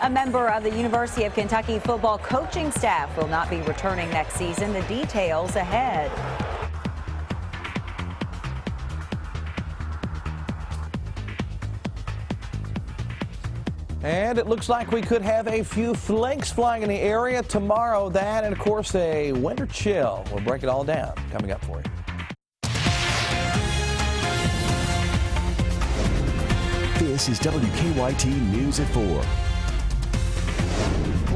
A member of the University of Kentucky football coaching staff will not be returning next season. The details ahead. And it looks like we could have a few flakes flying in the area tomorrow. That and, of course, a winter chill. We'll break it all down coming up for you. This is WKYT News at 4.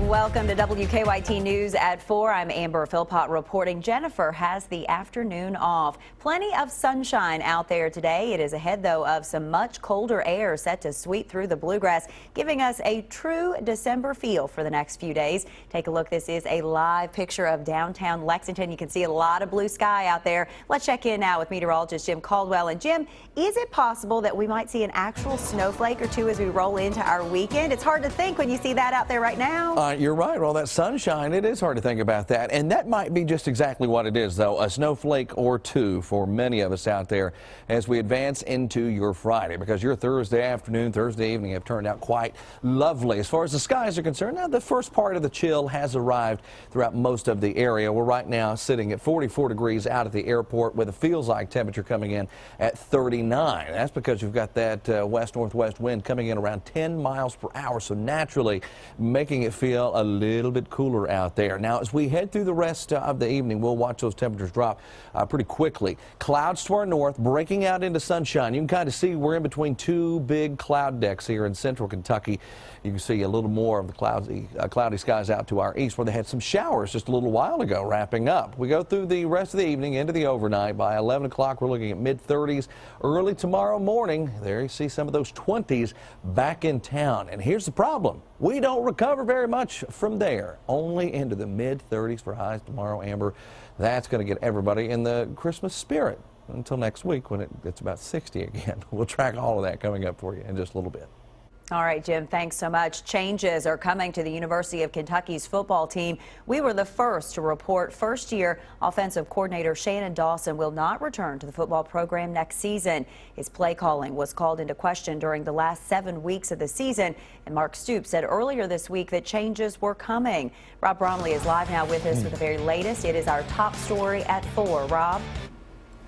Welcome to WKYT News at 4. I'm Amber Philpott reporting. Jennifer has the afternoon off. Plenty of sunshine out there today. It is ahead, though, of some much colder air set to sweep through the bluegrass, giving us a true December feel for the next few days. Take a look. This is a live picture of downtown Lexington. You can see a lot of blue sky out there. Let's check in now with meteorologist Jim Caldwell. And Jim, is it possible that we might see an actual snowflake or two as we roll into our weekend? It's hard to think when you see that out there right now. You're right. Well, that sunshine, it is hard to think about that. And that might be just exactly what it is, though, a snowflake or two for many of us out there as we advance into your Friday, because your Thursday afternoon, Thursday evening have turned out quite lovely. As far as the skies are concerned, now the first part of the chill has arrived throughout most of the area. We're right now sitting at 44 degrees out at the airport with a feels-like temperature coming in at 39. That's because you've got that west-northwest wind coming in around 10 miles per hour, so naturally making it feel a little bit cooler out there. Now, as we head through the rest of the evening, we'll watch those temperatures drop pretty quickly. Clouds to our north, breaking out into sunshine. You can kind of see we're in between two big cloud decks here in central Kentucky. You can see a little more of the cloudy skies out to our east, where they had some showers just a little while ago wrapping up. We go through the rest of the evening into the overnight. By 11 o'clock, we're looking at mid-30s. Early tomorrow morning, there you see some of those 20s back in town. And here's the problem. We don't recover very much from there. Only into the mid-30s for highs tomorrow, Amber. That's going to get everybody in the Christmas spirit until next week when it gets about 60 again. We'll track all of that coming up for you in just a little bit. All right, Jim, thanks so much. Changes are coming to the University of Kentucky's football team. We were the first to report first-year offensive coordinator Shannon Dawson will not return to the football program next season. His play calling was called into question during the last 7 weeks of the season, and Mark Stoops said earlier this week that changes were coming. Rob Bromley is live now with us with the very latest. It is our top story at 4. Rob?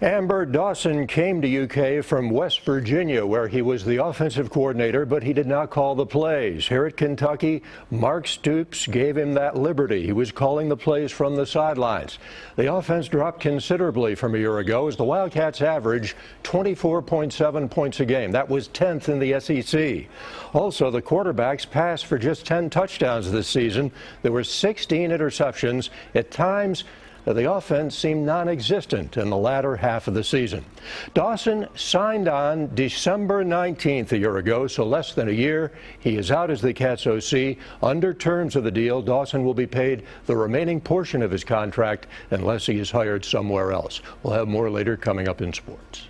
Amber, Dawson came to UK from West Virginia, where he was the offensive coordinator, but he did not call the plays. Here at Kentucky, Mark Stoops gave him that liberty. He was calling the plays from the sidelines. The offense dropped considerably from a year ago as the Wildcats averaged 24.7 points a game. That was 10th in the SEC. Also, the quarterbacks passed for just 10 touchdowns this season. There were 16 interceptions. At times, the offense seemed non-existent in the latter half of the season. Dawson signed on December 19th a year ago, so less than a year. He is out as the Cats OC. Under terms of the deal, Dawson will be paid the remaining portion of his contract unless he is hired somewhere else. We'll have more later coming up in sports.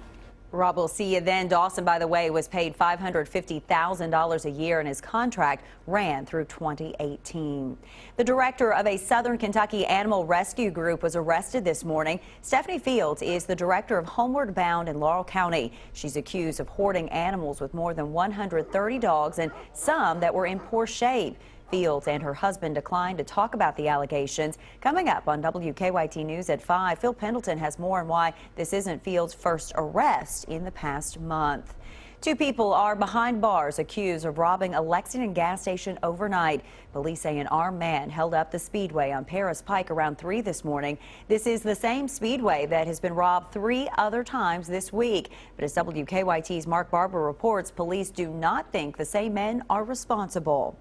Rob, we'll see you then. Dawson, by the way, was paid $550,000 a year, and his contract ran through 2018. The director of a Southern Kentucky animal rescue group was arrested this morning. Stephanie Fields is the director of Homeward Bound in Laurel County. She's accused of hoarding animals with more than 130 dogs and some that were in poor shape. Fields and her husband declined to talk about the allegations. Coming up on WKYT News at 5, Phil Pendleton has more on why this isn't Fields' first arrest in the past month. 2 people are behind bars accused of robbing a Lexington gas station overnight. Police say an armed man held up the speedway on Paris Pike around 3 this morning. This is the same speedway that has been robbed 3 other times this week. But as WKYT's Mark Barber reports, police do not think the same men are responsible.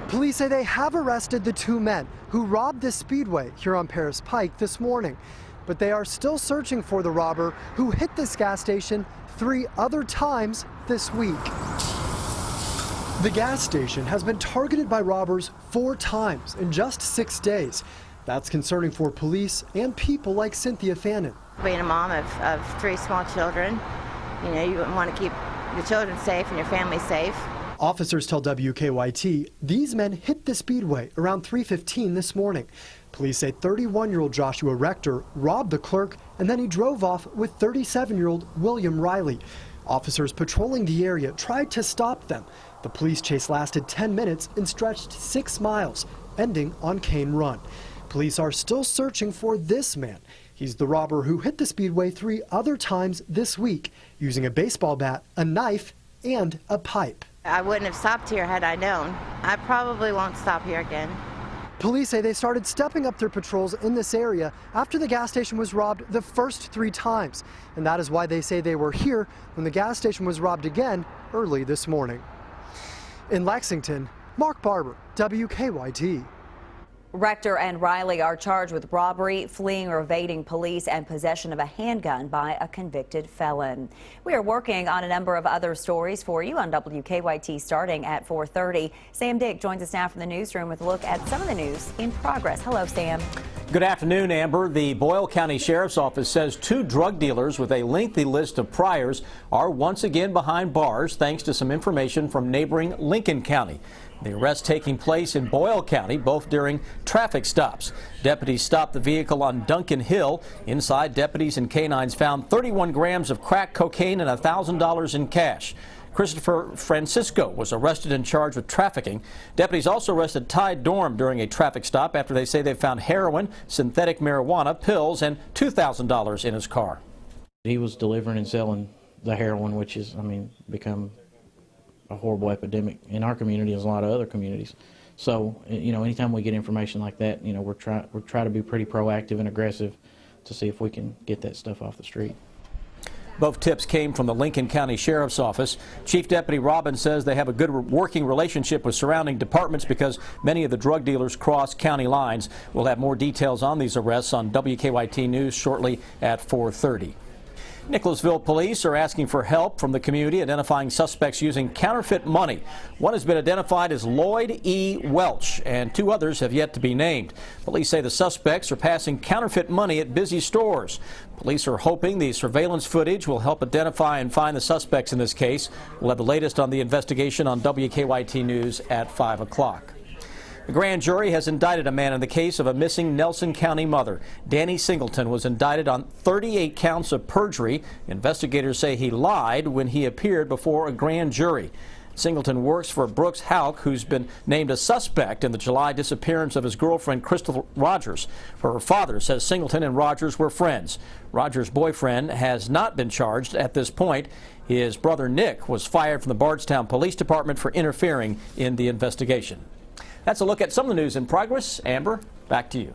Police say they have arrested the 2 men who robbed this speedway here on Paris Pike this morning, but they are still searching for the robber who hit this gas station 3 other times this week. The gas station has been targeted by robbers 4 times in just 6 days. That's concerning for police and people like Cynthia Fannin. Being a mom of 3 small children, you know, you want to keep the children safe and your family safe. Officers tell WKYT these men hit the speedway around 3:15 this morning. Police say 31-year-old Joshua Rector robbed the clerk and then he drove off with 37-year-old William Riley. Officers patrolling the area tried to stop them, The police chase lasted 10 minutes and stretched 6 miles, ending on Cane Run. Police are still searching for this man. He's the robber who hit the speedway 3 other times this week using a baseball bat, a knife, and a pipe. I wouldn't have stopped here had I known. I probably won't stop here again. Police say they started stepping up their patrols in this area after the gas station was robbed the first 3 times. And that is why they say they were here when the gas station was robbed again early this morning. In Lexington, Mark Barber, WKYT. Rector and Riley are charged with robbery, fleeing or evading police, and possession of a handgun by a convicted felon. We are working on a number of other stories for you on WKYT starting at 4:30. Sam Dick joins us now from the newsroom with a look at some of the news in progress. Hello, Sam. Good afternoon, Amber. The Boyle County Sheriff's Office says 2 drug dealers with a lengthy list of priors are once again behind bars thanks to some information from neighboring Lincoln County. The arrests taking place in Boyle County, both during traffic stops. Deputies stopped the vehicle on Duncan Hill. Inside, deputies and canines found 31 grams of crack cocaine and $1,000 in cash. Christopher Francisco was arrested and charged with trafficking. Deputies also arrested Ty Dorm during a traffic stop after they say they found heroin, synthetic marijuana, pills, and $2,000 in his car. He was delivering and selling the heroin, which is, become a horrible epidemic in our community as a lot of other communities. So, anytime we get information like that, we're try to be pretty proactive and aggressive to see if we can get that stuff off the street. Both tips came from the Lincoln County Sheriff's Office. Chief Deputy Robbins says they have a good working relationship with surrounding departments because many of the drug dealers cross county lines. We'll have more details on these arrests on WKYT News shortly at 4:30. Nicholasville police are asking for help from the community identifying suspects using counterfeit money. One has been identified as Lloyd E. Welch, and 2 others have yet to be named. Police say the suspects are passing counterfeit money at busy stores. Police are hoping the surveillance footage will help identify and find the suspects in this case. We'll have the latest on the investigation on WKYT News at 5 o'clock. The grand jury has indicted a man in the case of a missing Nelson County mother. Danny Singleton was indicted on 38 counts of perjury. Investigators say he lied when he appeared before a grand jury. Singleton works for Brooks Houck, who's been named a suspect in the July disappearance of his girlfriend, Crystal Rogers. Her father says Singleton and Rogers were friends. Rogers' boyfriend has not been charged at this point. His brother Nick was fired from the Bardstown Police Department for interfering in the investigation. That's a look at some of the news in progress. Amber, back to you.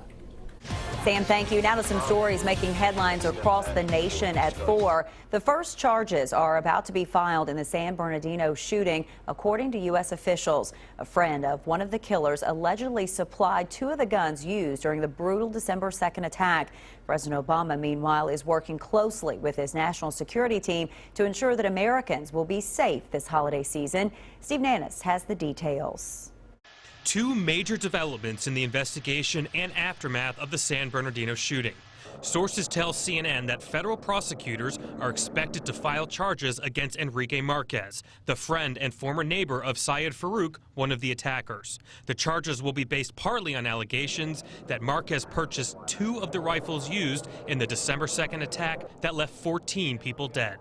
Sam, thank you. Now to some stories making headlines across the nation at 4. The first charges are about to be filed in the San Bernardino shooting, according to U.S. officials. A friend of one of the killers allegedly supplied 2 of the guns used during the brutal December 2nd attack. President Obama, meanwhile, is working closely with his national security team to ensure that Americans will be safe this holiday season. Steve Nannis has the details. 2 major developments in the investigation and aftermath of the San Bernardino shooting. Sources tell CNN that federal prosecutors are expected to file charges against Enrique Marquez, the friend and former neighbor of Syed Farouk, one of the attackers. The charges will be based partly on allegations that Marquez purchased 2 of the rifles used in the December 2nd attack that left 14 people dead.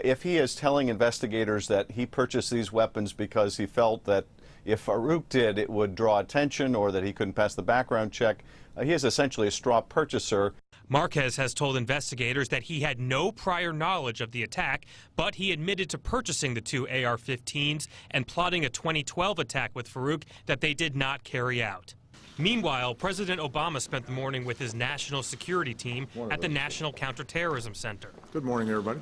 If he is telling investigators that he purchased these weapons because he felt that if Farouk did, it would draw attention or that he couldn't pass the background check, he is essentially a straw purchaser. Marquez has told investigators that he had no prior knowledge of the attack, but he admitted to purchasing the 2 AR-15s and plotting a 2012 attack with Farouk that they did not carry out. Meanwhile, President Obama spent the morning with his national security team at the National Counterterrorism Center. Good morning, everybody.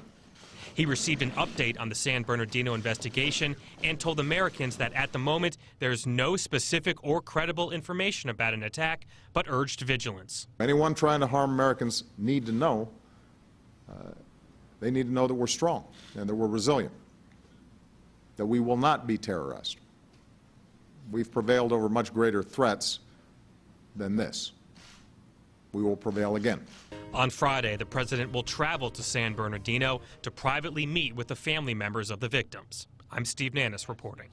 He received an update on the San Bernardino investigation and told Americans that at the moment there's no specific or credible information about an attack, but urged vigilance. Anyone trying to harm Americans need to know, they need to know that we're strong and that we're resilient, that we will not be terrorized. We've prevailed over much greater threats than this. We will prevail again. On Friday, the president will travel to San Bernardino to privately meet with the family members of the victims. I'm Steve Nannis reporting.